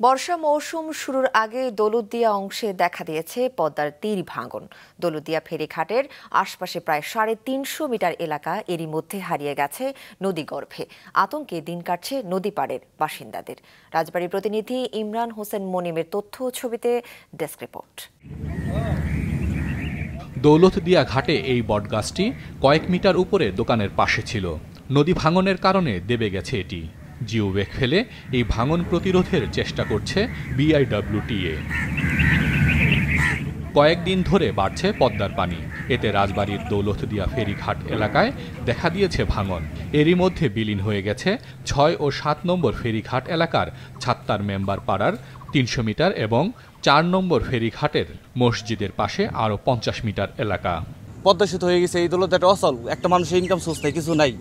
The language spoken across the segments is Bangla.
বর্ষা মৌসুম শুরুর আগে দৌলতদিয়া অংশে দেখা দিয়েছে পদ্মার তীর ভাঙন। দৌলতদিয়া ফেরিঘাটের আশপাশে প্রায় 350 মিটার এলাকা এরই মধ্যে হারিয়ে গেছে নদীগর্ভে। আতঙ্কে দিন কাটছে নদী পাড়ের বাসিন্দাদের। রাজবাড়ীর প্রতিনিধি ইমরান হোসেন মনিমের তথ্য ছবিতে ডেস্ক রিপোর্ট। দৌলতদিয়া ঘাটে এই বটগাছটি কয়েক মিটার উপরে দোকানের পাশে ছিল। নদী ভাঙনের কারণে দেবে গেছে এটি। জিওব্যাগ ফেলে এই ভাঙন প্রতিরোধের চেষ্টা করছে বিআইডব্লিউটিএ। কয়েকদিন ধরে বাড়ছে পদ্মার পানি। এতে রাজবাড়ীর দৌলতদিয়া ফেরিঘাট এলাকায় দেখা দিয়েছে ভাঙন। এরই মধ্যে বিলীন হয়ে গেছে 6 ও 7 নম্বর ফেরিঘাট এলাকার ছাত্তার মেম্বার পাড়ার 300 মিটার এবং 4 নম্বর ফেরিঘাটের মসজিদের পাশে আরও 50 মিটার এলাকা। পদ্মা সেতু হয়ে গেছে, এই দৌলতে একটা অচল, একটা মানুষের ইনকাম সোর্স নাই, কিছু নাই।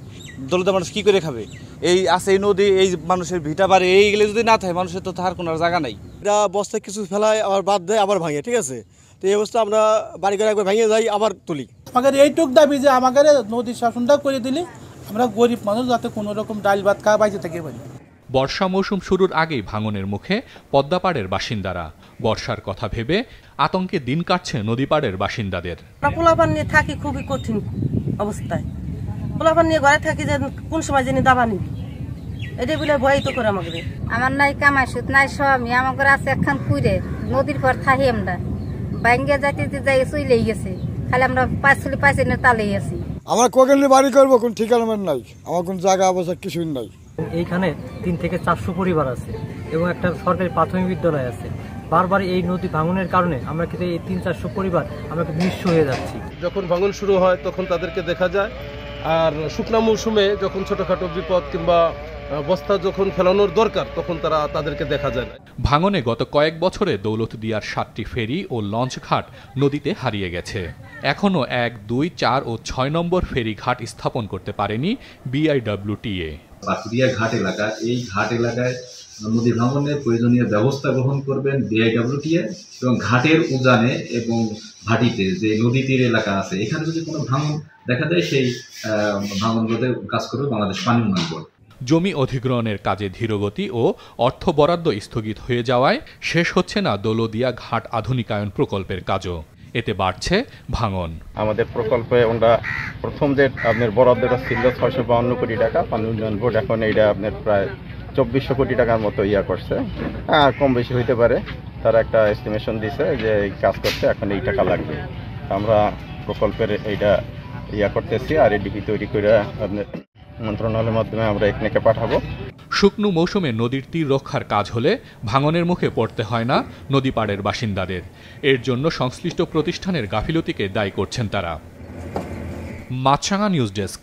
দৌলতে মানুষ কি করে খাবে? এই আছে এই নদী, এই মানুষের ভিটা বাড়ি, এইগুলো যদি না থাকে মানুষের তো তার কোনো জায়গা নাই। এটা বস্তায় কিছু ফেলায়, আবার বাদ দেয়, আবার ভাঙে, ঠিক আছে? তো এই অবস্থা আমরা বাড়ি করে একবার ভেঙে যাই, আবার তুলি। আমাদের এইটুক দাবি যে আমাদের নদী শাসনটা করে দিলে আমরা গরিব মানুষ যাতে কোনো রকম ডাল ভাত খাওয়া বাইচে থাকতে পারি। বর্ষা মৌসুম শুরুর আগেই ভাঙনের মুখে পদ্মাপাড়ের বাসিন্দারা। বর্ষার কথা ভেবে আতঙ্কে দিন কাটছে নদীপাড়ের বাসিন্দাদের। পোলাপান নিয়ে থাকি খুবই কঠিন অবস্থায়। পোলাপান নিয়ে ঘরে থাকি যে কোন সময় জানি দাবা নিবি, এটা বলে ভয় তো করে আমাকে। আমার নাই কামাই সুত নাই স্বামী, আমার আছে একখান কুইরে নদীর পর থাকি আমরা ব্যাঙ্গে যাইতে যাই চলেই গেছে, খালি আমরা পাঁচলি পাইছি না তালেই আছি। আমার কোকেলি বাড়ি করবো, কোন ঠিকানা নাই, আমার কোন জায়গা অবস্থা কিছুই নাই। এইখানে 3 থেকে 400 পরিবার আছে এবং একটা সরকারি প্রাথমিক বিদ্যালয় আছে। বারবার এই নদী ভাঙনের কারণে আমরা কিন্তু এই 300-400 পরিবার আমরা নিঃস্ব হয়ে যাচ্ছি। যখন ভাঙন শুরু হয় তখন তাদেরকে দেখা যায়, আর শুকনা মৌসুমে যখন ছোটখাটো বিপদ কিংবা বস্তা যখন ফেলানোর দরকার তখন তাদেরকে দেখা যায় না। ভাঙনে গত কয়েক বছরে দৌলতদিয়ার 7টি ফেরি ও লঞ্চ ঘাট নদীতে হারিয়ে গেছে। এখনও 1, 2, 4 ও 6 নম্বর ফেরি ঘাট স্থাপন করতে পারেনি বিআইডব্লিউটিএ। পাকুড়িয়া ঘাট এলাকা, এই ঘাট এলাকায় নদী ভাঙনের প্রয়োজনীয় ব্যবস্থা গ্রহণ করবেন বিআইডব্লিউটিএ এবং ঘাটের উজানে এবং ভাটিতে যে নদী তীর এলাকা আছে এখানে যদি কোনো ভাঙন দেখা দেয় সেই ভাঙন রোধে কাজ করবে বাংলাদেশ পানি উন্নয়ন বোর্ড। জমি অধিগ্রহণের কাজে ধীরগতি ও অর্থ বরাদ্দ স্থগিত হয়ে যাওয়ায় শেষ হচ্ছে না দৌলতদিয়া ঘাট আধুনিকায়ন প্রকল্পের কাজও। এতে বাড়ছে ভাঙন। আমাদের প্রকল্পে আমরা প্রথম যে আপনার বরাদ্দটা ছিল 652 কোটি টাকা, পানি উন্নয়ন বোর্ড এখন এইটা আপনার প্রায় 2400 কোটি টাকার মতো করছে। কম বেশি হইতে পারে, তারা একটা এস্টিমেশন দিছে যে এই কাজ করতে এখন এই টাকা লাগবে। আমরা প্রকল্পের এইটা করতেছি আর এডিপি তৈরি করে আপনার মন্ত্রণালয়ের মাধ্যমে আমরা এখানে পাঠাবো। শুকনো মৌসুমে নদীর তীর রক্ষার কাজ হলে ভাঙনের মুখে পড়তে হয় না নদীপাড়ের বাসিন্দাদের। এর জন্য সংশ্লিষ্ট প্রতিষ্ঠানের গাফিলতিকে দায়ী করছেন তারা। মাছরাঙা নিউজ ডেস্ক।